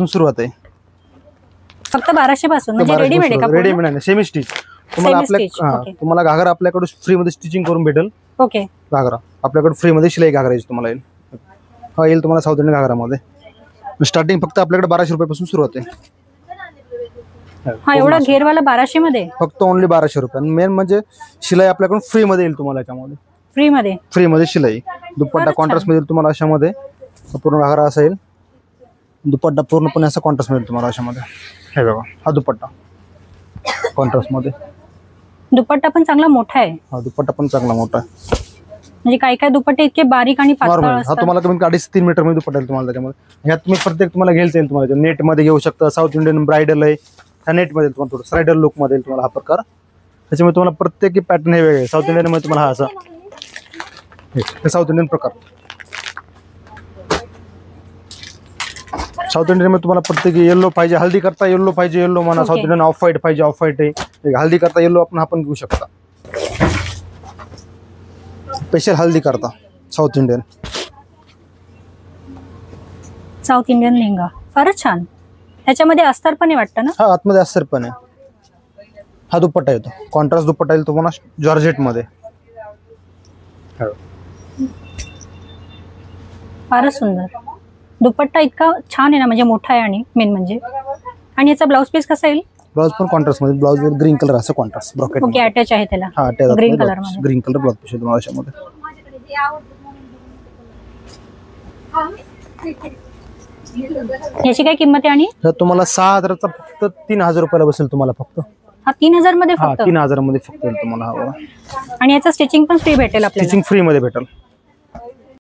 सुरुवात आहे फक्त 1200 पासून. म्हणजे रेडीमेड आहे का? रेडीमेड आहे, सेमी स्टिच. तुम्हाला घागरा आपल्याकडे फ्री मध्ये स्टिचिंग करून भेटेल. ओके. घागरा आपल्याकडे फ्री मध्ये शिलाई घागरा येईल तुम्हाला. हा येईल तुम्हाला साऊथ इंडियन घागरामध्ये. स्टार्टिंग फक्त आपल्याकडे 1200 रुपयापासून सुरुवात आहे. हा एवढा घेरवाला 1200 मध्ये फक्त ओनली 1200 रुपये. मेन म्हणजे शिलाई आपल्याकडून फ्री मध्ये येईल तुम्हाला. याच्यामध्ये फ्री मध्ये शिलाई. दुपट्टा कॉन्ट्रास्ट मध्ये तुम्हाला अशामध्ये पूर्ण घागरा असेल. दुपट्टा पूर्णपणे असा कॉन्ट्रास्ट मिळेल तुम्हाला अशामध्ये. हे बघा हा दुपट्टा कॉन्ट्रास्ट मध्ये. दुपट्टा पण चांगला मोठा आहे. हा दुपट्टा पण चांगला मोठा आहे. म्हणजे काही काही दुपट्टे इतके बारीक आणि पातळ असतात. हा तुम्हाला कमीत 2.5-3 मीटर मध्ये दुपट्टा तुम्हाला त्याच्यामध्ये. ह्यात तुम्ही प्रत्येक तुम्हाला घ्यायचं येईल तुम्हाला. नेट मध्ये घेऊ शकता. साऊथ इंडियन ब्रायडल आहे ह्या नेट मध्ये तुम्हाला थोडं ब्रायडल लुक मध्ये तुम्हाला हा प्रकार. त्याच्यामुळे तुम्हाला प्रत्येक पॅटर्न हे वेगळे. साऊथ इंडियन मध्ये तुम्हाला हा असा साऊथ इंडियन प्रकार. साऊथ इंडियन मध्ये तुम्हाला प्रत्येक येलो पाहिजे, हल्दी करता येलो पाहिजे, येलो म्हणा. साऊथ इंडियन ऑफ व्हाईट पाहिजे, ऑफ व्हाईट आहे. हल्दी करता येलो आपण घेऊ शकता. स्पेशल हल्दी करता साऊथ इंडियन लेहंगा फारच छान. ह्याच्यामध्ये अस्तर पण आहे वाटतं ना? हा आतमध्ये अस्तर पण आहे. हा दुपट्टा येतो कॉन्ट्रास्ट दुपट्टा येईल तुम्हाला जॉर्जेट मध्ये. फारच सुंदर दुपट्टा. इतका छान आहे ना, म्हणजे मोठा आहे. आणि मेन म्हणजे आणि याचा ब्लाउज पीस कसा येईल? ब्लाउज पण कॉन्ट्रास्ट मध्ये. ब्लाउज वर ग्रीन कलर असं कॉन्ट्रास्ट ब्रॉकेट. ओके. अटॅच आहे त्याला. हा अटॅच ग्रीन कलर मध्ये. ग्रीन कलर ब्लाउज पीस तुम्हाला अशामध्ये. याची काय किंमत आहे? आणि तुम्हाला 6000 चा फक्त 3000 रुपयाला बसेल तुम्हाला फक्त. हा 3000 मध्ये फक्त. 3000 मध्ये फक्त तुम्हाला. आणि याचं स्टिचिंग पण फ्री भेटेल आपल्याला. स्टिचिंग फ्री मध्ये भेटेल.